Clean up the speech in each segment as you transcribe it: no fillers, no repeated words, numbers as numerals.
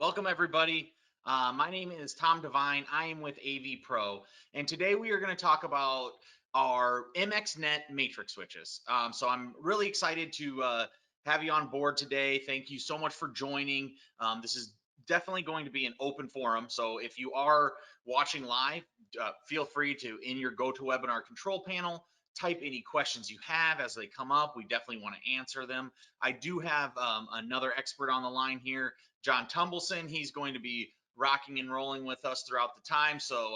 Welcome, everybody. My name is Tom Devine. I am with AVPro, and today we are going to talk about our MXNet matrix switches. So I'm really excited to have you on board today. Thank you so much for joining. This is definitely going to be an open forum. So if you are watching live, feel free to, in your GoToWebinar control panel, type any questions you have as they come up. We definitely want to answer them. I do have another expert on the line here, John Tumbleson. He's going to be rocking and rolling with us throughout the time. So,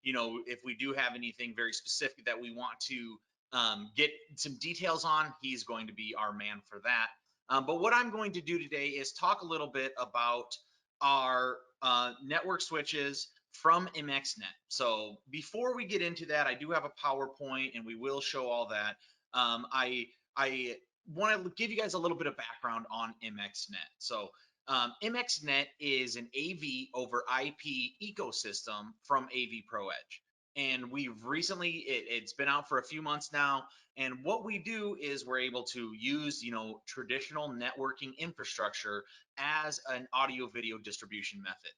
if we do have anything very specific that we want to get some details on, he's going to be our man for that. But what I'm going to do today is talk a little bit about our network switches from MXNet. So before we get into that, I do have a PowerPoint and we will show all that. I want to give you guys a little bit of background on MXNet. So MXNet is an AV over IP ecosystem from AVPro Edge. And we've recently, it's been out for a few months now. And what we do is we're able to use, traditional networking infrastructure as an audio video distribution method.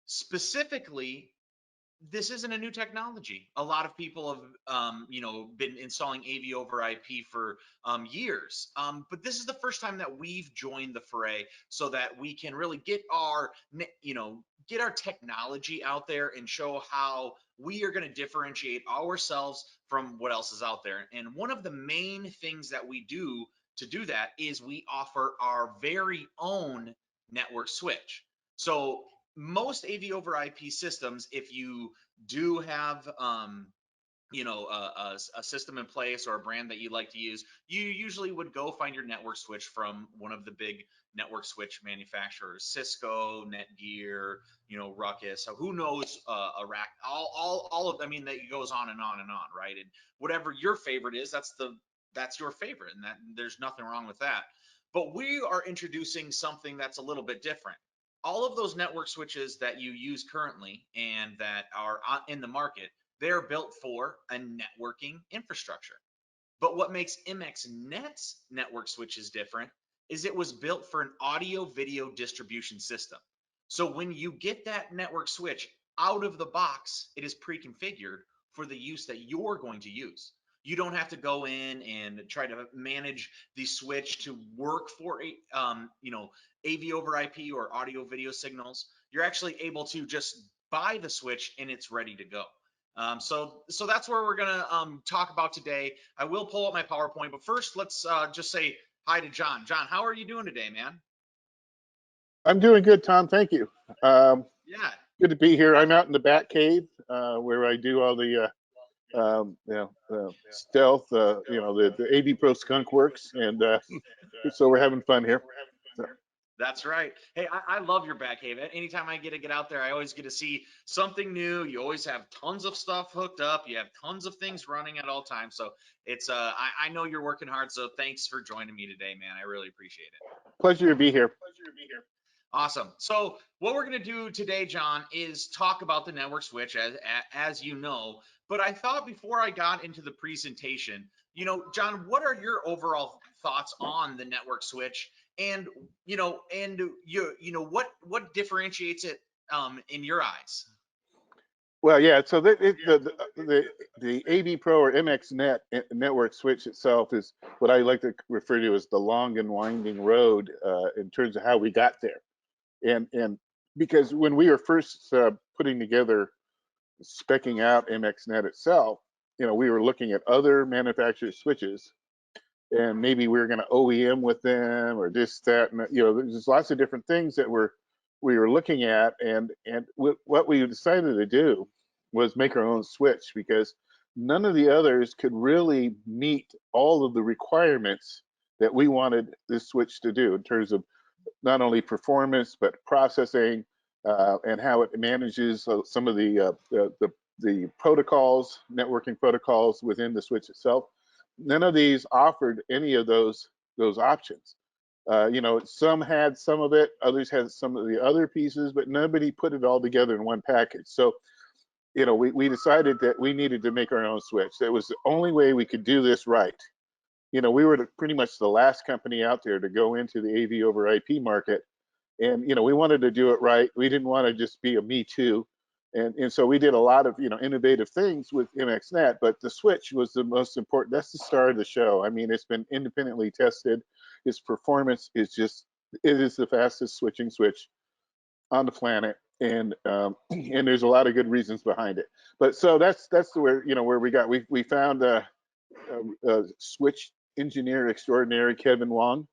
Specifically, this isn't a new technology. A lot of people have, been installing AV over IP for years. But this is the first time that we've joined the fray, so that we can really get our, get our technology out there and show how we are going to differentiate ourselves from what else is out there. And one of the main things that we do to do that is we offer our very own network switch. So most AV over IP systems, if you do have a system in place or a brand that you like to use, you usually would go find your network switch from one of the big network switch manufacturers: Cisco, Netgear, Ruckus. So who knows, a rack, all of, that goes on and on and on, right? And whatever your favorite is, that's your favorite, and that there's nothing wrong with that. But we are introducing something that's a little bit different. All of those network switches that you use currently and that are in the market, they're built for a networking infrastructure. But what makes MXNet's network switches different is it was built for an audio video distribution system. So when you get that network switch out of the box, it is pre-configured for the use that you're going to use. You don't have to go in and try to manage the switch to work for AV over IP or audio video signals. You're actually able to just buy the switch and it's ready to go. So that's where we're gonna talk about today. I will pull up my PowerPoint, but first let's just say hi to John. John, how are you doing today, man? I'm doing good, Tom. Thank you. Yeah. Good to be here. I'm out in the Bat Cave where I do all the stealth, the AVPro skunk works, and so we're having fun here. So. That's right. Hey, I love your back cave. Anytime I get to get out there, I always get to see something new. You always have tons of stuff hooked up. You have tons of things running at all times. So it's I know you're working hard. So thanks for joining me today, man. I really appreciate it. Pleasure to be here. Awesome. So what we're going to do today, John, is talk about the network switch, as you know. But I thought before I got into the presentation, John, what are your overall thoughts on the network switch? And what differentiates it in your eyes? Well, yeah. So the AVPro or MXNet network switch itself is what I like to refer to as the long and winding road in terms of how we got there. And because when we were first putting together, specking out MXNet itself, we were looking at other manufacturers' switches, and maybe we were going to OEM with them or this, that, and there's lots of different things that we were looking at, and what we decided to do was make our own switch, because none of the others could really meet all of the requirements that we wanted this switch to do in terms of not only performance but processing and how it manages some of the protocols, networking protocols within the switch itself. None of these offered any of those options. Some had some of it, others had some of the other pieces, but nobody put it all together in one package. So, we decided that we needed to make our own switch. That was the only way we could do this right. We were pretty much the last company out there to go into the AV over IP market And we wanted to do it right. We didn't want to just be a me too. And so we did a lot of innovative things with MXNet, but the switch was the most important. That's the star of the show. I mean, it's been independently tested. Its performance is just, it is the fastest switching switch on the planet, and there's a lot of good reasons behind it. But so that's where where we found a switch engineer extraordinary, Kevin Wong,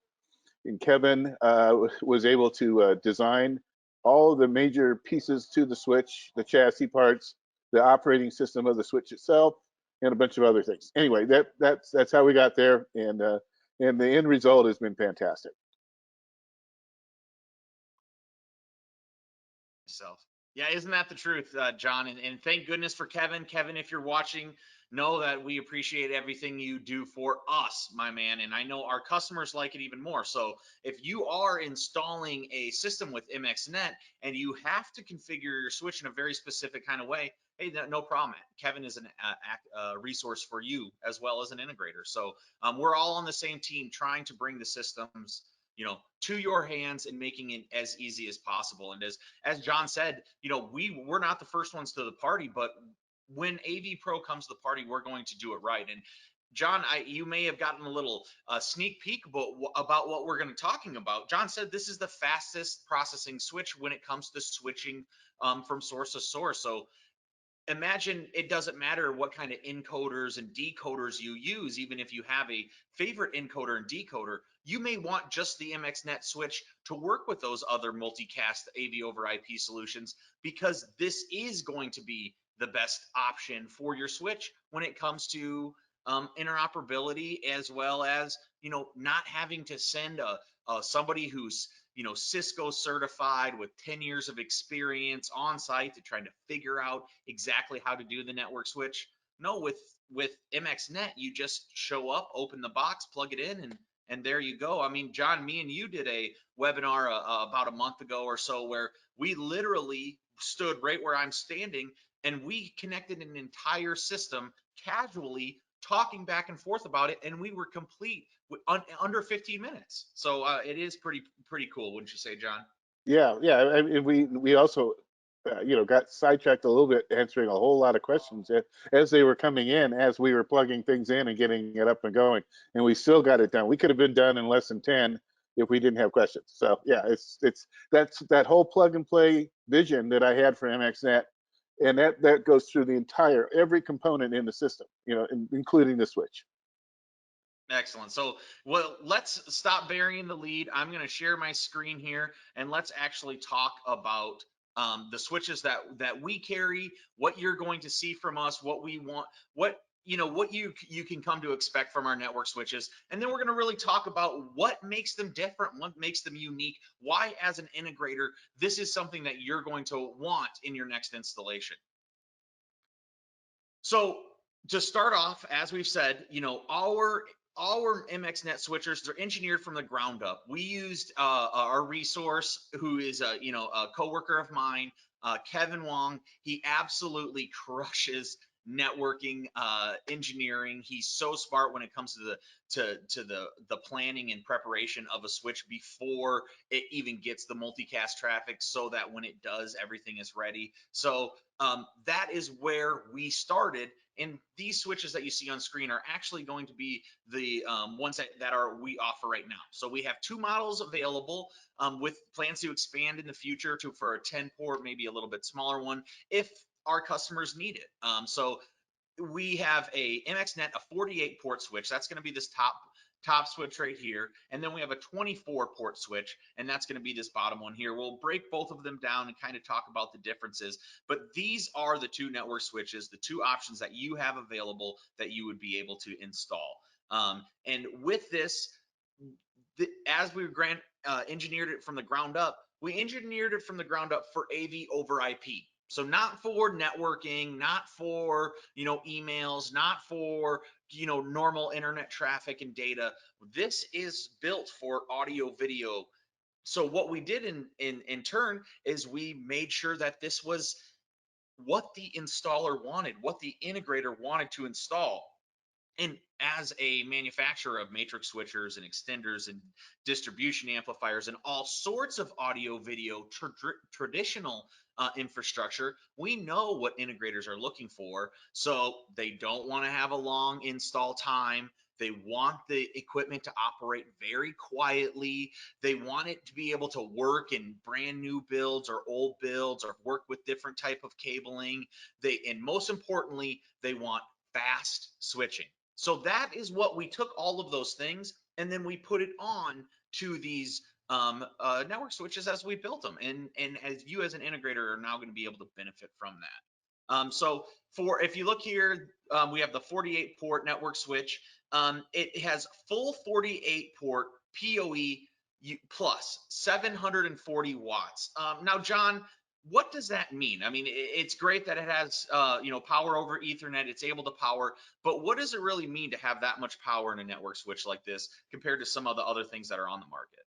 and Kevin was able to design all the major pieces to the switch, the chassis parts, the operating system of the switch itself, and a bunch of other things. Anyway, that's how we got there, and the end result has been fantastic. Self. Yeah, isn't that the truth, John? And thank goodness for Kevin. Kevin, if you're watching, know that we appreciate everything you do for us, my man. And I know our customers like it even more. So if you are installing a system with MXNet and you have to configure your switch in a very specific kind of way, hey, no problem. Kevin is a resource for you as well as an integrator. So we're all on the same team trying to bring the systems to your hands and making it as easy as possible. And as John said, we're not the first ones to the party, but when AVPro comes to the party, we're going to do it right. And John, you may have gotten a little sneak peek about what we're going to be talking about. John said this is the fastest processing switch when it comes to switching from source to source. So imagine it doesn't matter what kind of encoders and decoders you use. Even if you have a favorite encoder and decoder, you may want just the MXNet switch to work with those other multicast AV over IP solutions, because this is going to be the best option for your switch when it comes to interoperability, as well as not having to send somebody who's Cisco certified with 10 years of experience on site to trying to figure out exactly how to do the network switch. No, with MXNet, you just show up, open the box, plug it in, and there you go. I mean, John, me and you did a webinar about a month ago or so where we literally stood right where I'm standing and we connected an entire system casually, talking back and forth about it, and we were complete under 15 minutes. So it is pretty cool, wouldn't you say, John? Yeah, yeah. We also, got sidetracked a little bit answering a whole lot of questions as they were coming in, as we were plugging things in and getting it up and going, and we still got it done. We could have been done in less than 10 if we didn't have questions. So yeah, that's that whole plug and play vision that I had for MXNet, and that goes through the entire every component in the system, including the switch. Excellent. So, well, let's stop burying the lead. I'm going to share my screen here, and let's actually talk about the switches that we carry, what you're going to see from us, what we want, what you can come to expect from our network switches, and then we're going to really talk about what makes them different, what makes them unique, why as an integrator this is something that you're going to want in your next installation. So to start off, as we've said, our MXNet switchers, they're engineered from the ground up. We used our resource, who is a coworker of mine, Kevin Wong. He absolutely crushes networking engineering. He's so smart when it comes to the planning and preparation of a switch before it even gets the multicast traffic, so that when it does, everything is ready. So that is where we started. And these switches that you see on screen are actually going to be the ones that we offer right now. So we have two models available, with plans to expand in the future for a 10 port, maybe a little bit smaller one if our customers need it. So we have a MXNet, a 48 port switch. That's going to be this top switch right here. And then we have a 24 port switch, and that's going to be this bottom one here. We'll break both of them down and kind of talk about the differences. But these are the two network switches, the two options that you have available that you would be able to install. And with this, as we engineered it from the ground up, we engineered it from the ground up for AV over IP. So not for networking, not for emails, not for normal internet traffic and data. This is built for audio video. So what we did in turn is we made sure that this was what the installer wanted, what the integrator wanted to install. And as a manufacturer of matrix switchers and extenders and distribution amplifiers and all sorts of audio video traditional infrastructure, we know what integrators are looking for. So they don't want to have a long install time. They want the equipment to operate very quietly. They want it to be able to work in brand new builds or old builds or work with different type of cabling. And most importantly, they want fast switching. So that is what we took all of those things and then we put it on to these network switches as we built them. And as you as an integrator are now going to be able to benefit from that. So for if you look here, we have the 48 port network switch. It has full 48 port PoE plus 740 watts. Now, John, what does that mean? I mean, it's great that it has, power over Ethernet. It's able to power, but what does it really mean to have that much power in a network switch like this compared to some of the other things that are on the market?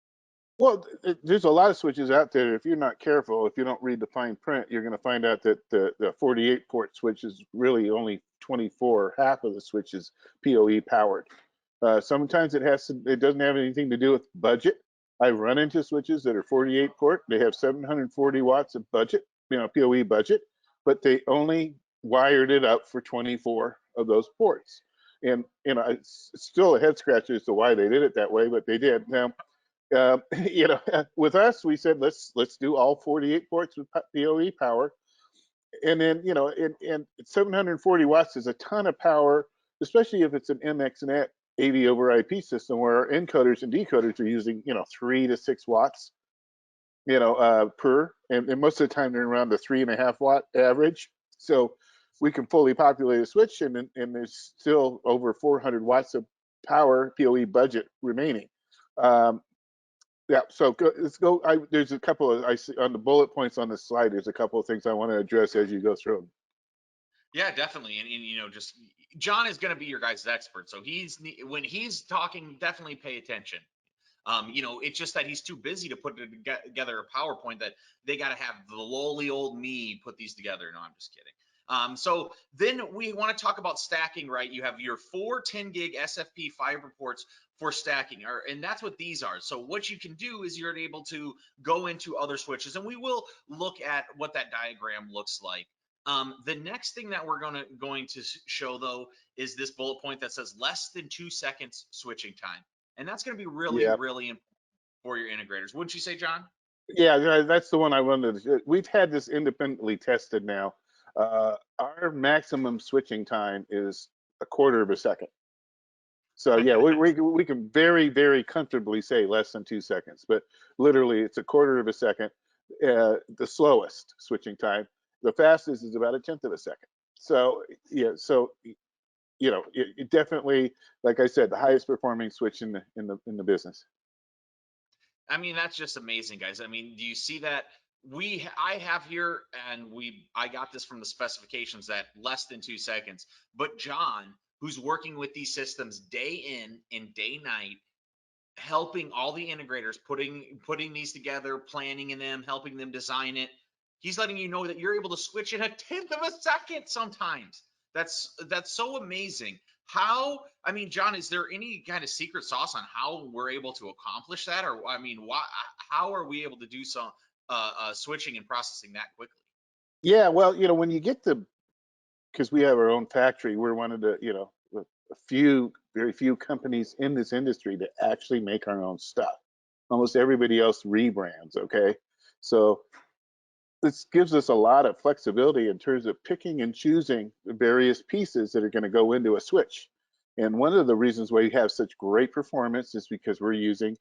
Well, there's a lot of switches out there. If you're not careful, if you don't read the fine print, you're going to find out that the 48 port switch is really only 24, half of the switch is PoE powered. Sometimes it doesn't have anything to do with budget. I've run into switches that are 48 port. They have 740 watts of budget, PoE budget, but they only wired it up for 24 of those ports. And it's still a head scratcher as to why they did it that way, but they did. Now, with us, we said let's do all 48 ports with PoE power, and then and 740 watts is a ton of power, especially if it's an MXNet AV over IP system where our encoders and decoders are using 3 to 6 watts, per, and most of the time they're around the 3.5 watt average. So we can fully populate a switch, and there's still over 400 watts of power PoE budget remaining. Yeah, so let's go. There's a couple of I see on the bullet points on the slide. There's a couple of things I want to address as you go through them. Yeah, definitely. And just John is going to be your guys' expert. So when he's talking, definitely pay attention. It's just that he's too busy to put together a PowerPoint that they got to have the lowly old me put these together. No, I'm just kidding. So then we want to talk about stacking, right? You have your 4 10 gig SFP fiber ports for stacking, and that's what these are. So what you can do is you're able to go into other switches, and we will look at what that diagram looks like. The next thing that we're going to show though is this bullet point that says less than 2 seconds switching time. And that's going to be really, Yeah, really important for your integrators. Wouldn't you say, John? yeah, that's the one I wanted to. We've had this independently tested now. Our maximum switching time is a quarter of a second. So yeah, we can very, very comfortably say less than 2 seconds, but literally it's a quarter of a second. The slowest switching time. The fastest is about a tenth of a second. So yeah, so it definitely, like I said, the highest performing switch in the business. I mean, that's just amazing, guys. I mean, do you see that? I have here, and I got this from the specifications that less than 2 seconds. But John, who's working with these systems day in and day night, helping all the integrators putting these together, planning in them, helping them design it. He's letting you know that you're able to switch in a tenth of a second sometimes. That's so amazing. How, I mean, John, is there any kind of secret sauce on how we're able to accomplish that? Or I mean, why how are we able to do some switching and processing that quickly? Yeah, well, when you get the, because we have our own factory, we're one of the, very few companies in this industry that actually make our own stuff. Almost everybody else rebrands, okay? So this gives us a lot of flexibility in terms of picking and choosing the various pieces that are going to go into a switch. And one of the reasons why we have such great performance is because we're using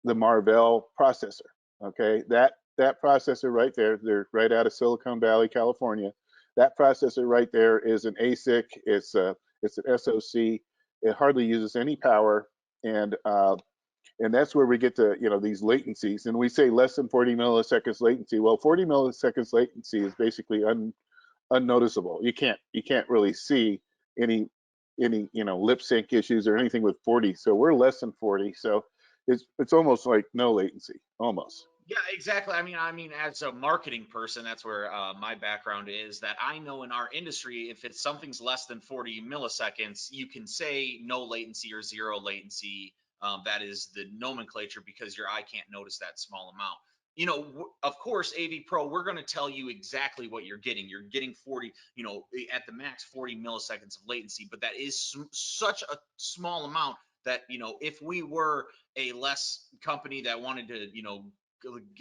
the Marvell processor. Okay, that processor right there, they're right out of Silicon Valley, California. That processor right there is an ASIC. It's an SoC. It hardly uses any power, and that's where we get to these latencies. And we say less than 40 milliseconds latency. Well, 40 milliseconds latency is basically unnoticeable. You can't really see any lip sync issues or anything with 40. So we're less than 40. So it's almost like no latency, almost. Yeah, exactly. I mean, as a marketing person, that's where my background is. That I know in our industry, if it's something's less than 40 milliseconds, you can say no latency or zero latency. That is the nomenclature because your eye can't notice that small amount. Of course, AV Pro, we're going to tell you exactly what you're getting. You're getting 40, at the max 40 milliseconds of latency, but that is such a small amount that, if we were a less company that wanted to,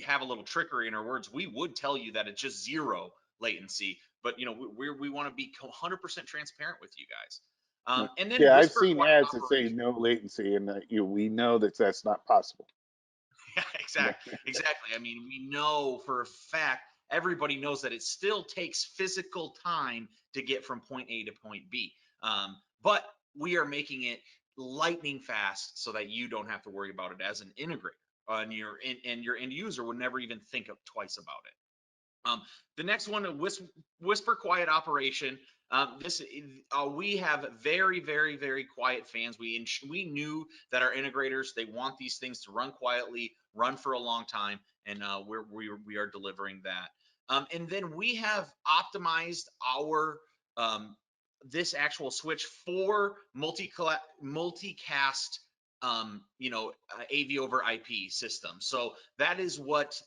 have a little trickery in our words, we would tell you that it's just zero latency. But we want to be 100% transparent with you guys. And then Yeah, I've whisper seen quiet ads that say operation. no latency, and we know that that's not possible. Yeah, exactly. I mean, we know for a fact, everybody knows that it still takes physical time to get from point A to point B. But we are making it lightning fast so that you don't have to worry about it as an integrator. And your end user would never even think of twice about it. The next one, a whisper quiet operation. This We have very, very, very quiet fans. We knew that our integrators, they want these things to run quietly, run for a long time, and we are delivering that. And then we have optimized our this actual switch for multicast AV over IP system. So that is what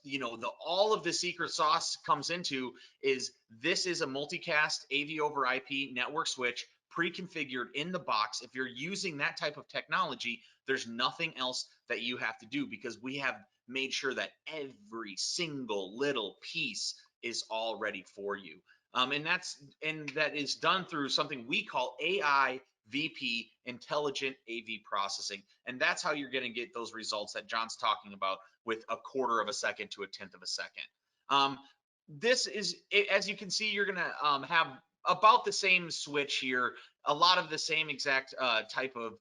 all of the secret sauce comes into. Is this is a multicast AV over IP network switch pre-configured in the box. If you're using that type of technology, there's nothing else that you have to do because we have made sure that every single little piece is all ready for you. And that is done through something we call AI VP, intelligent AV processing. And that's how you're going to get those results that John's talking about with a quarter of a second to a tenth of a second. Um, this is, as you can see, you're going to have about the same switch here, a lot of the same exact type of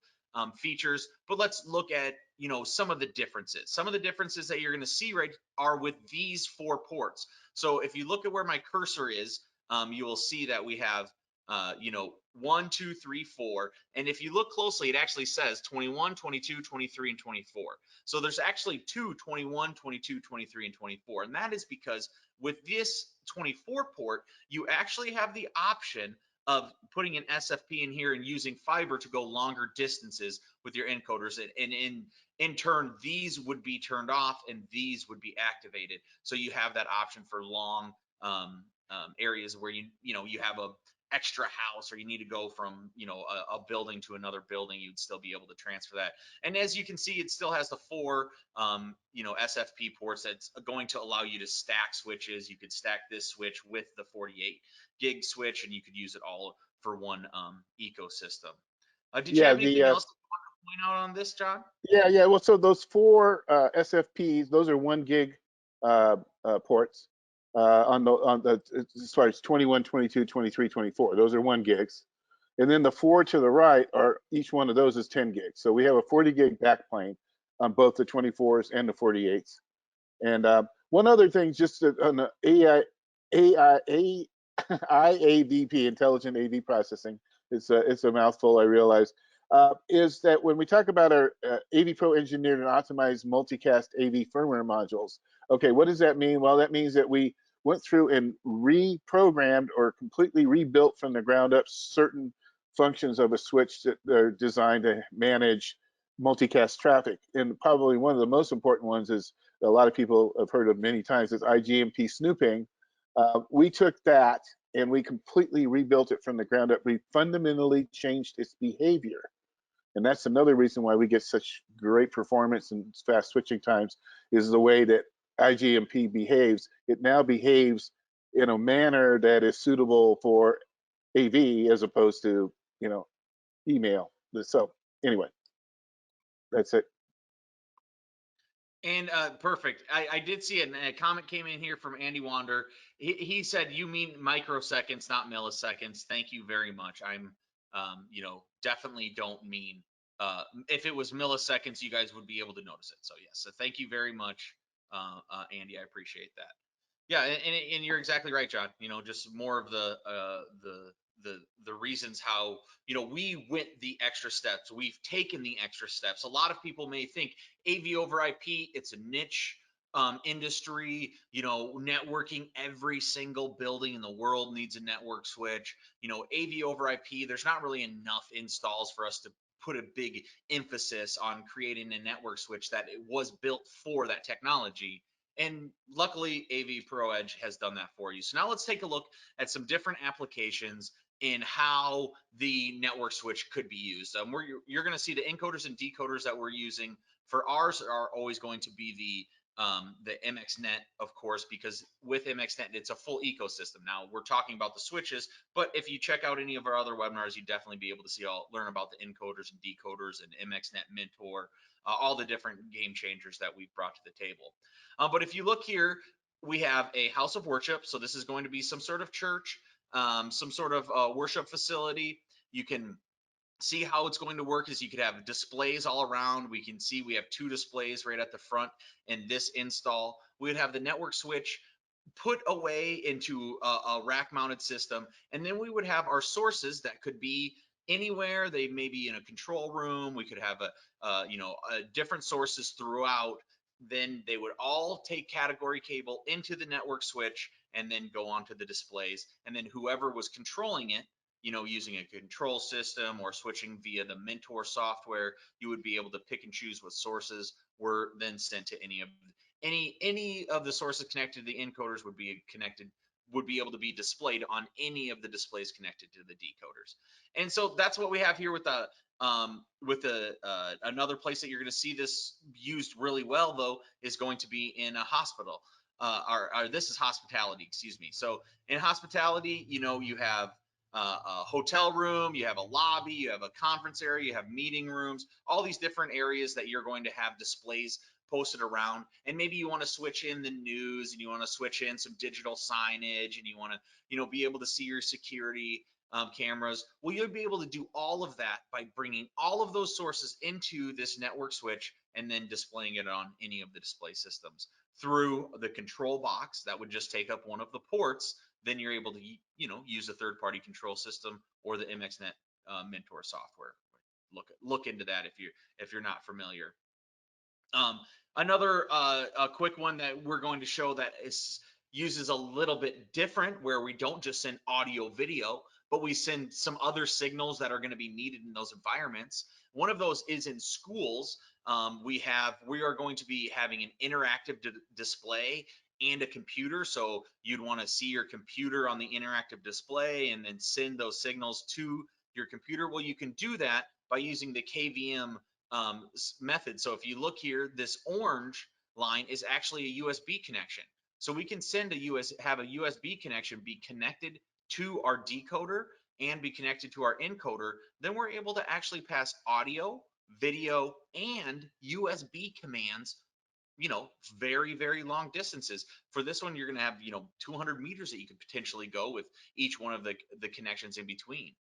features. But let's look at some of the differences. Some of the differences that you're going to see right are with these 4 ports. So if you look at where my cursor is, you will see that we have 1, 2, 3, 4. And if you look closely, it actually says 21, 22, 23, and 24. So there's actually 21, 22, 23, and 24. And that is because with this 24 port, you actually have the option of putting an SFP in here and using fiber to go longer distances with your encoders. And in turn, these would be turned off and these would be activated. So you have that option for long areas where you have a extra house or you need to go from a building to another building. You'd still be able to transfer that. And as you can see, it still has the 4 SFP ports that's going to allow you to stack switches. You could stack this switch with the 48 gig switch and you could use it all for one ecosystem. Did you Yeah, have the anything else to point out on this, John? yeah. Well, so those 4 SFPs, those are 1 gig ports on the as far as 21, 22, 23, 24. Those are 1 gigs. And then the 4 to the right are each one of those is 10 gigs. So we have a 40 gig backplane on both the 24s and the 48s. And one other thing, just on the IAVP, intelligent AV processing, it's a mouthful, I realize, is that when we talk about our AVPro engineered and optimized multicast AV firmware modules, okay, what does that mean? Well, that means that we went through and reprogrammed or completely rebuilt from the ground up certain functions of a switch that are designed to manage multicast traffic. And probably one of the most important ones is a lot of people have heard of many times is IGMP snooping. We took that and we completely rebuilt it from the ground up. We fundamentally changed its behavior. And that's another reason why we get such great performance and fast switching times is the way that IGMP behaves. It now behaves in a manner that is suitable for AV as opposed to, email. So anyway, that's it. And perfect. I did see it. A comment came in here from Andy Wander. He said, "You mean microseconds, not milliseconds." Thank you very much. I'm, definitely don't mean. If it was milliseconds, you guys would be able to notice it. So yes. So thank you very much, Andy. I appreciate that. Yeah, and you're exactly right, John. Just more of the reasons how we went the extra steps. We've taken the extra steps. A lot of people may think AV over IP, it's a niche industry, networking. Every single building in the world needs a network switch. AV over IP, there's not really enough installs for us to put a big emphasis on creating a network switch that it was built for that technology. And luckily, AV Pro Edge has done that for you. So now let's take a look at some different applications in how the network switch could be used. You're going to see the encoders and decoders that we're using for ours are always going to be the MXNet, of course, because with MXNet, it's a full ecosystem. Now we're talking about the switches, but if you check out any of our other webinars, you'd definitely be able to learn about the encoders and decoders and MXNet Mentor, all the different game changers that we've brought to the table. But if you look here, we have a house of worship. So this is going to be some sort of church, some sort of worship facility. You can see how it's going to work is you could have displays all around. We can see we have 2 displays right at the front in this install. We would have the network switch put away into a rack mounted system, and then we would have our sources that could be anywhere. They may be in a control room. We could have different sources throughout. Then they would all take category cable into the network switch and then go onto the displays, and then whoever was controlling it, using a control system or switching via the Mentor software, you would be able to pick and choose what sources were then sent to any of the sources connected to the encoders would be able to be displayed on any of the displays connected to the decoders. And so that's what we have here with the another place that you're going to see this used really well, though, is going to be in a hospital. Or this is hospitality, excuse me. So in hospitality, you have a hotel room, you have a lobby, you have a conference area, you have meeting rooms, all these different areas that you're going to have displays posted around. And maybe you want to switch in the news, and you want to switch in some digital signage, and you want to be able to see your security cameras. Well, you'll be able to do all of that by bringing all of those sources into this network switch and then displaying it on any of the display systems through the control box that would just take up one of the ports. Then you're able to use a third-party control system or the MXNet Mentor software. Look into that if you're not familiar. Another a quick one that we're going to show that uses a little bit different, where we don't just send audio video, but we send some other signals that are going to be needed in those environments. One of those is in schools. We are going to be having an interactive display and a computer. So you'd want to see your computer on the interactive display and then send those signals to your computer. Well, you can do that by using the KVM method. So if you look here, this orange line is actually a USB connection. So we can have a USB connection be connected to our decoder and be connected to our encoder. Then we're able to actually pass audio, video, and USB commands, very, very long distances. For this one, you're going to have, 200 meters that you could potentially go with each one of the connections in between.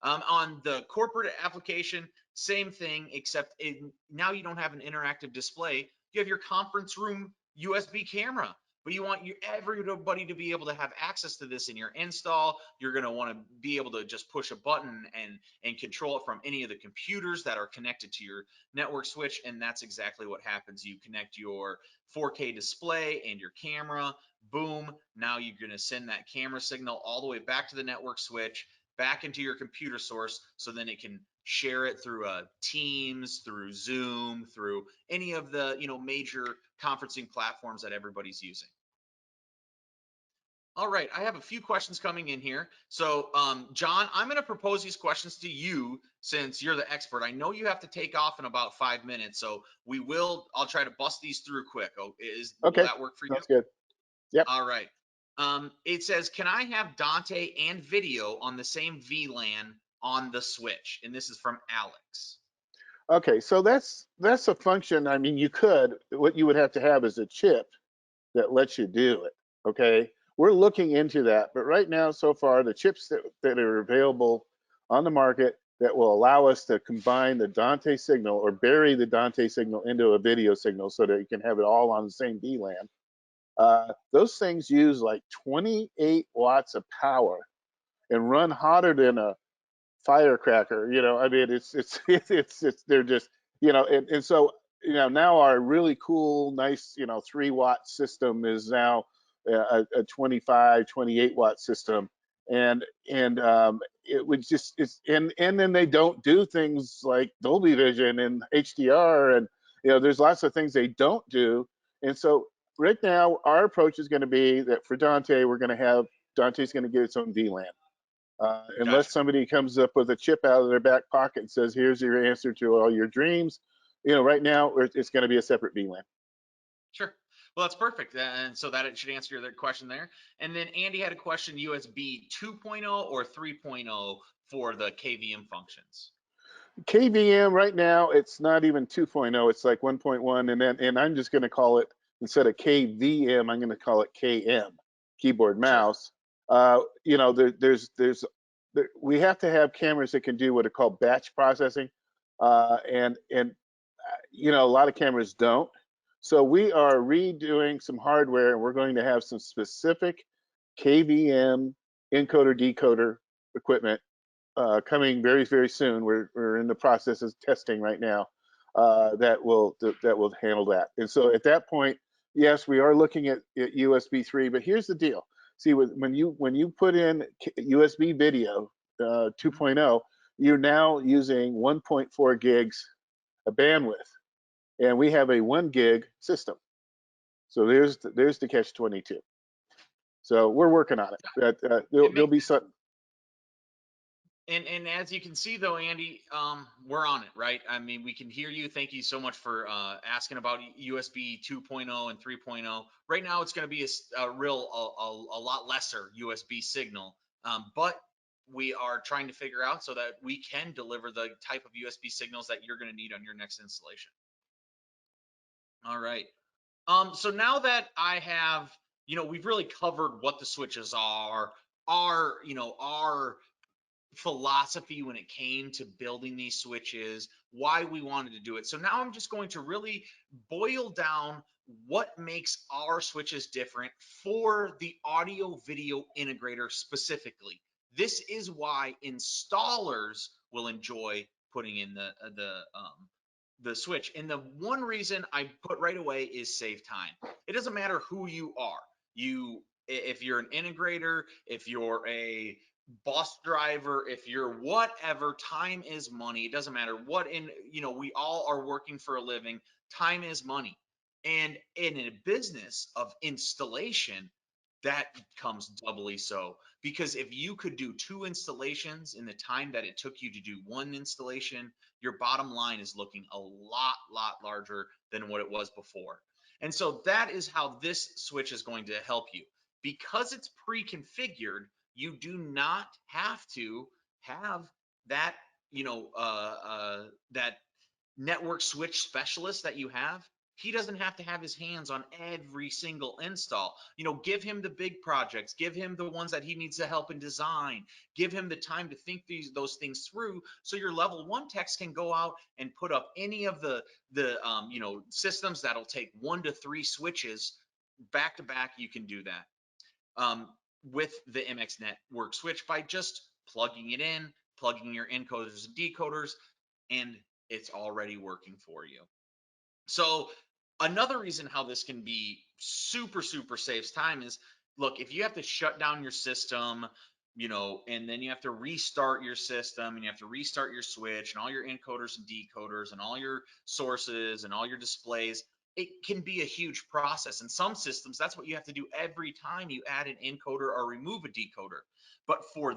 On the corporate application, same thing, except now you don't have an interactive display. You have your conference room USB camera, but you want everybody to be able to have access to this in your install. You're going to want to be able to just push a button and control it from any of the computers that are connected to your network switch, and that's exactly what happens. You connect your 4K display and your camera, boom, now you're going to send that camera signal all the way back to the network switch, back into your computer source, so then it can share it through Teams, through Zoom, through any of the major conferencing platforms that everybody's using. All right, I have a few questions coming in here. So, John, I'm going to propose these questions to you since you're the expert. I know you have to take off in about 5 minutes, so I'll try to bust these through quick. Will Okay, that work for you? sounds good. Yep. All right. It says, can I have Dante and video on the same VLAN on the switch? And this is from Alex. Okay, so that's a function. I mean, you could. What you would have to have is a chip that lets you do it. Okay, we're looking into that, but right now, so far, the chips that are available on the market that will allow us to combine the Dante signal or bury the Dante signal into a video signal so that you can have it all on the same VLAN. Those things use like 28 watts of power and run hotter than a firecracker. I mean, it's they're just, and so now our really cool, nice, 3-watt system is now a 25, 28-watt system, and it would just it's and then they don't do things like Dolby Vision and HDR, and there's lots of things they don't do. And so right now our approach is going to be that for Dante, Dante's going to get its own VLAN. Unless Gotcha. somebody comes up with a chip out of their back pocket and says, "Here's your answer to all your dreams," right now it's going to be a separate VLAN. Sure. Well, that's perfect. And so that it should answer your question there. And then Andy had a question, USB 2.0 or 3.0 for the KVM functions. KVM right now, it's not even 2.0, it's like 1.1, and I'm just going to call it, instead of KVM, I'm going to call it KM, keyboard Sure. mouse. We have to have cameras that can do what are called batch processing, and a lot of cameras don't. So we are redoing some hardware, and we're going to have some specific KVM encoder decoder equipment coming very, very soon. We're in the process of testing right now that will handle that. And so at that point, yes, we are looking at USB 3. But here's the deal: see, when you put in USB video Mhm. 2.0, you're now using 1.4 gigs of bandwidth, and we have a 1 gig system. So there's the catch 22. So we're working on it. It There'll makes be some. and as you can see though, Andy, we're on it, right? I mean, we can hear you. Thank you so much for asking about USB 2.0 and 3.0. Right now, it's going to be a lot lesser USB signal, but we are trying to figure out so that we can deliver the type of USB signals that you're going to need on your next installation. All right. So now that I have, we've really covered what the switches are, our philosophy when it came to building these switches, why we wanted to do it. So now I'm just going to really boil down what makes our switches different for the audio video integrator specifically. This is why installers will enjoy putting in the switch. And the one reason I put right away is save time. It doesn't matter who you are. If you're an integrator, if you're a bus driver, if you're whatever, time is money. It doesn't matter what we all are working for a living. Time is money. And in a business of installation, that comes doubly so. Because if you could do 2 installations in the time that it took you to do 1 installation, your bottom line is looking a lot larger than what it was before. And so that is how this switch is going to help you. Because it's pre-configured, you do not have to have that, that network switch specialist that you have. He doesn't have to have his hands on every single install. Give him the big projects, give him the ones that he needs to help in design, give him the time to think those things through. So your level one techs can go out and put up any of the systems that'll take 1 to 3 switches back to back. You can do that with the MX network switch by just plugging it in, plugging your encoders and decoders, and it's already working for you. So another reason how this can be super saves time is, look, if you have to shut down your system, and then you have to restart your system and you have to restart your switch and all your encoders and decoders and all your sources and all your displays, it can be a huge process. In some systems, that's what you have to do every time you add an encoder or remove a decoder. But for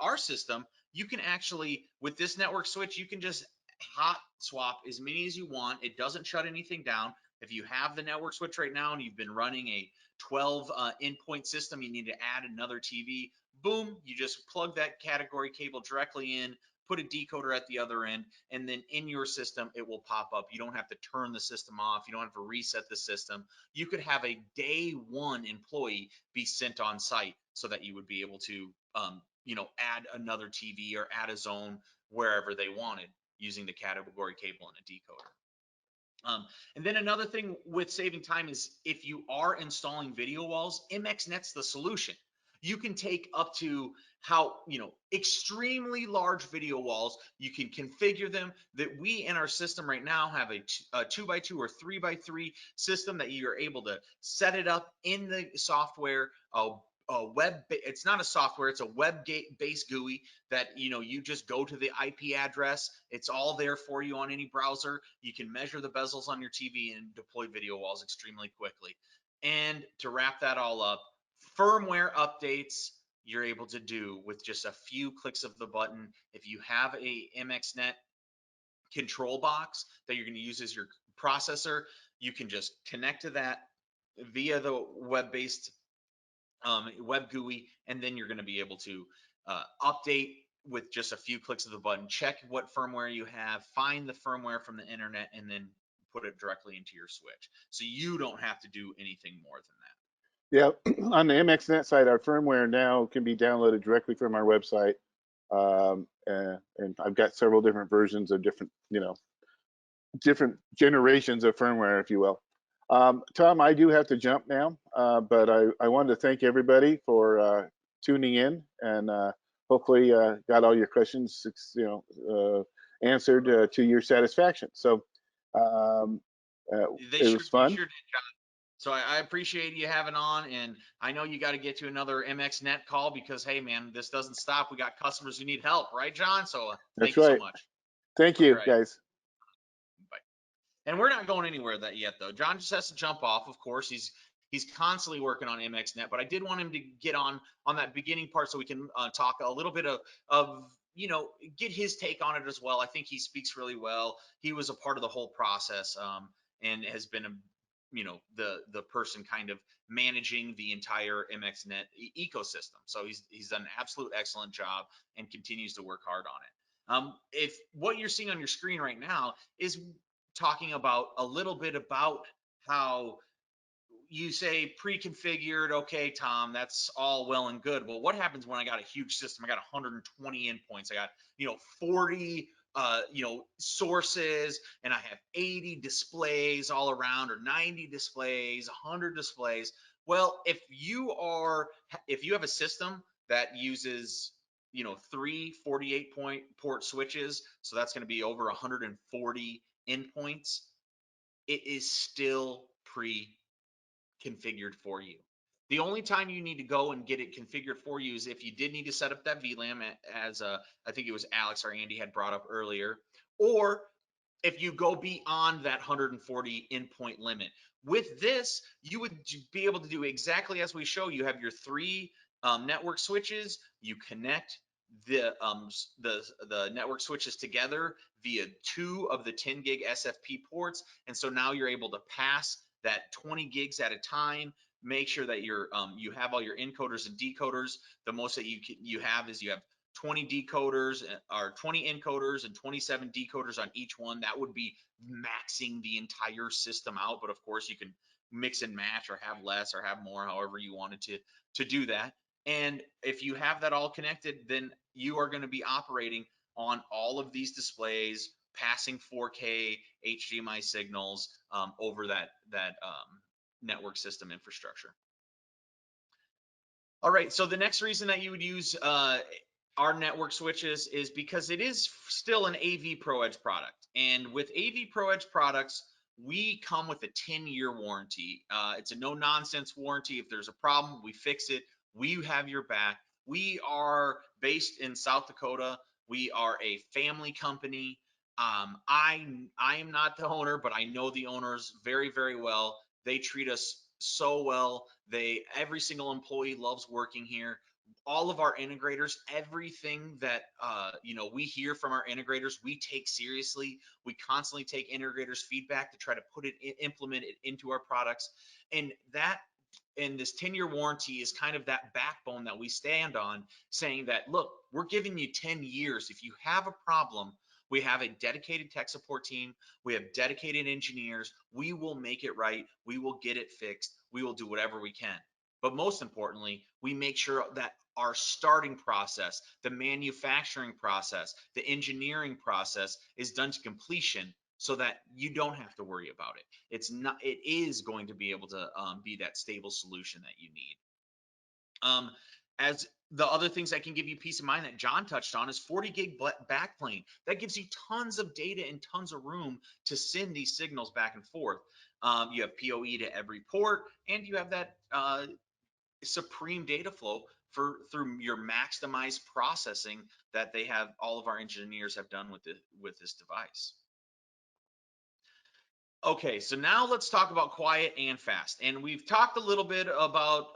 our system, you can actually, with this network switch, you can just hot swap as many as you want. It doesn't shut anything down. If you have the network switch right now and you've been running a 12 endpoint system, you need to add another TV. Boom, you just plug that category cable directly in, put a decoder at the other end, and then in your system, it will pop up. You don't have to turn the system off. You don't have to reset the system. You could have a day one employee be sent on site so that you would be able to, add another TV or add a zone wherever they wanted using the category cable and a decoder. And then another thing with saving time is if you are installing video walls, MXNet's the solution. You can take up to how, extremely large video walls. You can configure them. That we in our system right now have a 2x2 or 3x3 system that you're able to set it up in the software. It's not a software, it's a web based GUI that you just go to the IP address. It's all there for you on any browser. You can measure the bezels on your TV and deploy video walls extremely quickly. And to wrap that all up, firmware updates you're able to do with just a few clicks of the button. If you have a MXNet control box that you're going to use as your processor, you can just connect to that via the web-based web GUI, and then you're going to be able to update with just a few clicks of the button. Check what firmware you have, find the firmware from the internet, and then put it directly into your switch. So you don't have to do anything more than that. Yeah, on the MXNet side, our firmware now can be downloaded directly from our website, and I've got several different versions of different generations of firmware, if you will. Tom, I do have to jump now, but I wanted to thank everybody for tuning in, and hopefully got all your questions, answered to your satisfaction. So um, They it sure was they fun. sure did, John. So I appreciate you having on, and I know you got to get to another MXNet call because hey, man, this doesn't stop. We got customers who need help, right, John? So That's thank you so right. much. Thank All you, right, guys. bye. And we're not going anywhere that yet, though. John just has to jump off. Of course, he's constantly working on MXNet, but I did want him to get on that beginning part so we can talk a little bit of get his take on it as well. I think he speaks really well. He was a part of the whole process, and has been a the person kind of managing the entire MXNet ecosystem. So he's done an absolute excellent job and continues to work hard on it. If what you're seeing on your screen right now is talking about a little bit about how you say pre-configured. Okay, Tom, that's all well and good. Well, what happens when I got a huge system? I got 120 endpoints. I got 40 sources, and I have 80 displays all around, or 90 displays, 100 displays. Well, if you have a system that uses three 48 point port switches, so that's going to be over 140 endpoints, it is still pre configured for you. The only time you need to go and get it configured for you is if you did need to set up that VLAN, as I think it was Alex or Andy had brought up earlier, or if you go beyond that 140 endpoint limit. With this, you would be able to do exactly as we show. You have your three network switches. You connect the network switches together via two of the 10 gig SFP ports, and so now you're able to pass that 20 gigs at a time. Make sure that you have all your encoders and decoders. The most that you have is you have 20 decoders or 20 encoders and 27 decoders on each one. That would be maxing the entire system out, but of course you can mix and match or have less or have more, however you wanted to do that. And if you have that all connected, then you are going to be operating on all of these displays, passing 4K HDMI signals over that network system infrastructure. All right, so the next reason that you would use our network switches is because it is still an AVPro Edge product. And with AVPro Edge products, we come with a 10-year warranty. It's a no-nonsense warranty. If there's a problem, we fix it. We have your back. We are based in South Dakota. We are a family company. I am not the owner, but I know the owners very, very well. They treat us so well. Every single employee loves working here. All of our integrators, everything that we hear from our integrators, we take seriously. We constantly take integrators' feedback to try to implement it into our products, and this 10-year warranty is kind of that backbone that we stand on, saying that, look, we're giving you 10 years. If you have a problem, we have a dedicated tech support team. We have dedicated engineers. We will make it right. We will get it fixed. We will do whatever we can. But most importantly, we make sure that our starting process, the manufacturing process, the engineering process is done to completion so that you don't have to worry about it. It is going to be able to be that stable solution that you need. As the other things that can give you peace of mind that John touched on is 40 gig backplane. That gives you tons of data and tons of room to send these signals back and forth. You have PoE to every port, and you have that supreme data flow for through your maximized processing that they have. All of our engineers have done with this device. Okay, so now let's talk about quiet and fast. And we've talked a little bit about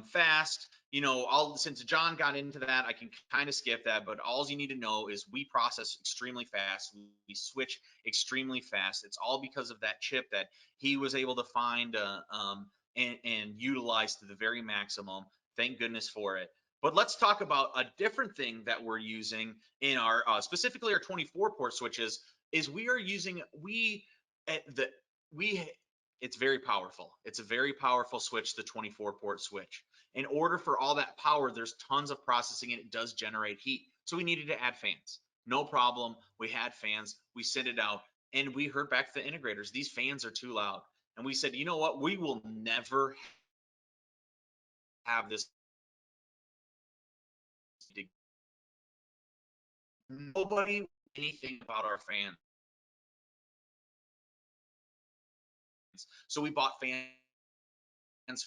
fast. All since John got into that, I can kind of skip that. But all you need to know is we process extremely fast. We switch extremely fast. It's all because of that chip that he was able to find and utilize to the very maximum. Thank goodness for it. But let's talk about a different thing that we're using in our specifically our 24 port switches. Is we are using the we it's very powerful. It's a very powerful switch, the 24 port switch. In order for all that power, there's tons of processing and it does generate heat. So we needed to add fans. No problem. We had fans. We sent it out and we heard back to the integrators. These fans are too loud. And we said, you know what? We will never have this. Nobody anything about our fans. So we bought fans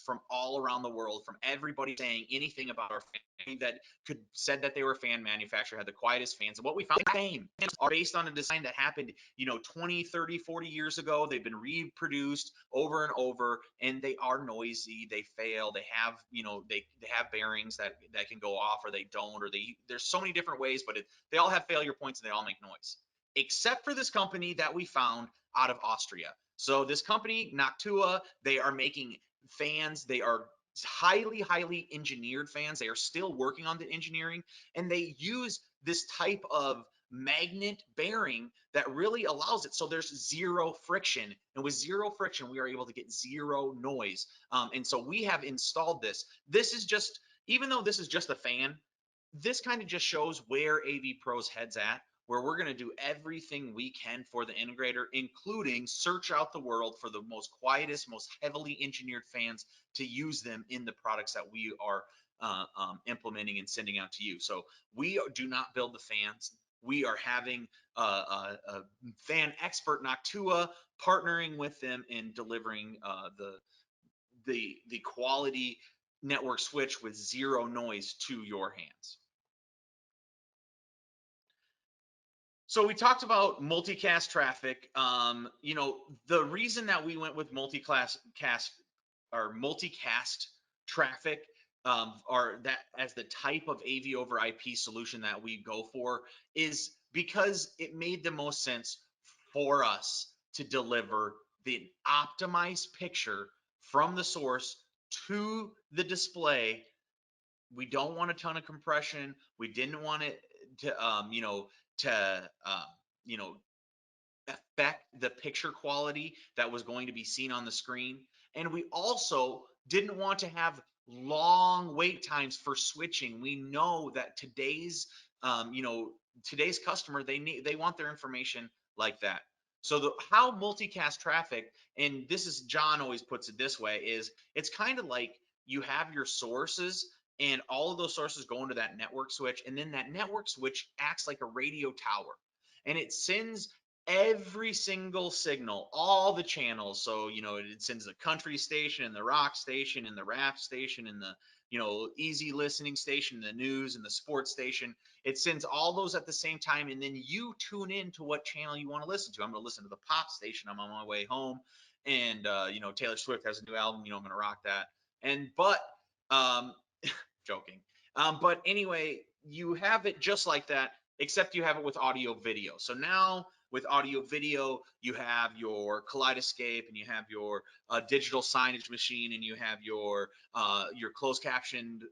from all around the world, from everybody saying anything about our fan that could said that they were a fan manufacturer, had the quietest fans. And what we found, fans are based on a design that happened 20, 30, 40 years ago. They've been reproduced over and over, and they are noisy, they fail, they have they have bearings that can go off or they don't, or there's so many different ways, but they all have failure points and they all make noise, except for this company that we found out of Austria. So this company, Noctua, they are making fans. They are highly engineered fans. They are still working on the engineering, and they use this type of magnet bearing that really allows it so there's zero friction, and with zero friction we are able to get zero noise. And so we have installed this is just, even though this is just a fan, this kind of just shows where AVPro's heads at, where we're going to do everything we can for the integrator, including search out the world for the most quietest, most heavily engineered fans to use them in the products that we are implementing and sending out to you. So we do not build the fans. We are having a fan expert, Noctua, partnering with them in delivering the quality network switch with zero noise to your hands. So we talked about multicast traffic. The reason that we went with multiclass cast or multicast traffic, or that as the type of AV over IP solution that we go for, is because it made the most sense for us to deliver the optimized picture from the source to the display. We don't want a ton of compression. We didn't want it to to you know affect the picture quality that was going to be seen on the screen. And we also didn't want to have long wait times for switching. We know that today's customer, they want their information like that. So how multicast traffic, and this is John always puts it this way, is it's kind of like you have your sources and all of those sources go into that network switch, and then that network switch acts like a radio tower and it sends every single signal, all the channels. So, it sends the country station and the rock station and the rap station and the, easy listening station, the news and the sports station. It sends all those at the same time. And then you tune in to what channel you want to listen to. I'm going to listen to the pop station. I'm on my way home. And, Taylor Swift has a new album, I'm going to rock that. Um, joking. But anyway, you have it just like that, except you have it with audio video. So now with audio video, you have your Kaleidoscape and you have your digital signage machine and you have your closed captioned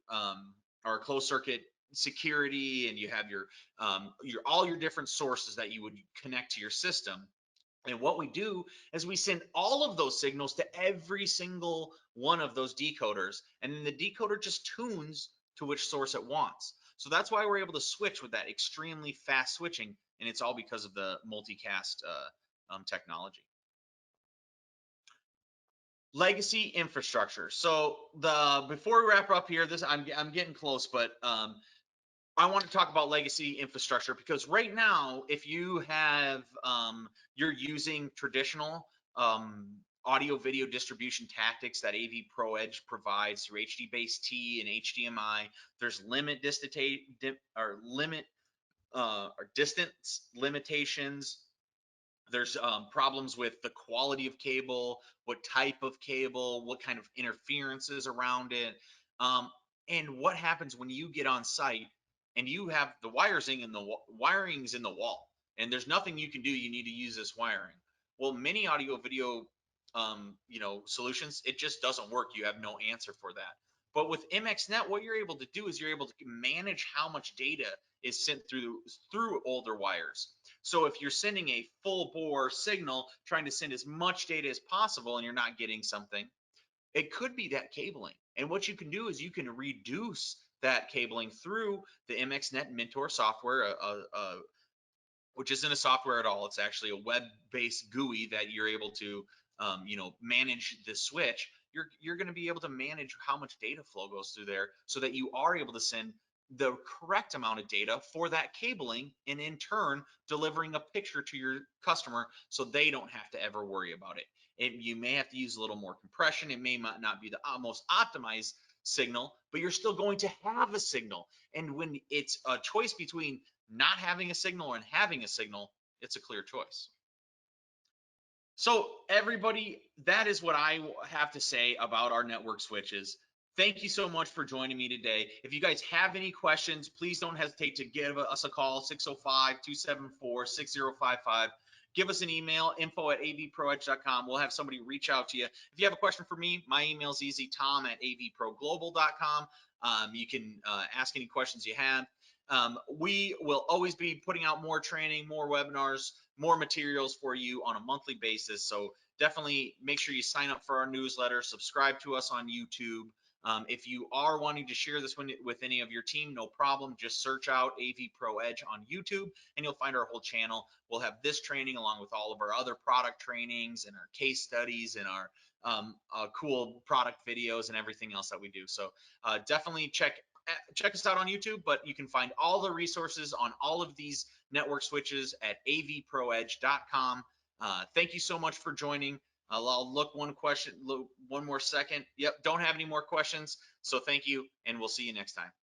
or closed circuit security, and you have your all your different sources that you would connect to your system. And what we do is we send all of those signals to every single one of those decoders, and then the decoder just tunes to which source it wants. So that's why we're able to switch with that extremely fast switching, and it's all because of the multicast technology. Legacy infrastructure. So the before we wrap up here, this I'm getting close, but I want to talk about legacy infrastructure because right now, if you have you're using traditional audio video distribution tactics that AV Pro Edge provides through HD base T and HDMI, there's limit or distance limitations. There's problems with the quality of cable, what type of cable, what kind of interferences around it, and what happens when you get on site and you have the wiring's in the wall, and there's nothing you can do. You need to use this wiring. Well, many audio video, solutions, it just doesn't work. You have no answer for that. But with MXNet, what you're able to do is you're able to manage how much data is sent through older wires. So if you're sending a full bore signal, trying to send as much data as possible, and you're not getting something, it could be that cabling. And what you can do is you can reduce that cabling through the MXNet Mentor software, which isn't a software at all. It's actually a web-based GUI that you're able to, manage the switch. You're going to be able to manage how much data flow goes through there, so that you are able to send the correct amount of data for that cabling, and in turn delivering a picture to your customer, so they don't have to ever worry about it. You may have to use a little more compression. It may not be the most optimized signal, but you're still going to have a signal. And when it's a choice between not having a signal and having a signal, it's a clear choice. So everybody, that is what I have to say about our network switches. Thank you so much for joining me today. If you guys have any questions, please don't hesitate to give us a call, 605-274-6055. Give us an email, info@avproedge.com. We'll have somebody reach out to you. If you have a question for me, my email is easy, tom@avproglobal.com. You can ask any questions you have. We will always be putting out more training, more webinars, more materials for you on a monthly basis. So definitely make sure you sign up for our newsletter, subscribe to us on YouTube. If you are wanting to share this with any of your team, no problem. Just search out AV Pro Edge on YouTube and you'll find our whole channel. We'll have this training along with all of our other product trainings and our case studies and our cool product videos and everything else that we do. So definitely check us out on YouTube, but you can find all the resources on all of these network switches at avproedge.com. Thank you so much for joining. I'll look one more second. Yep, don't have any more questions. So thank you, and we'll see you next time.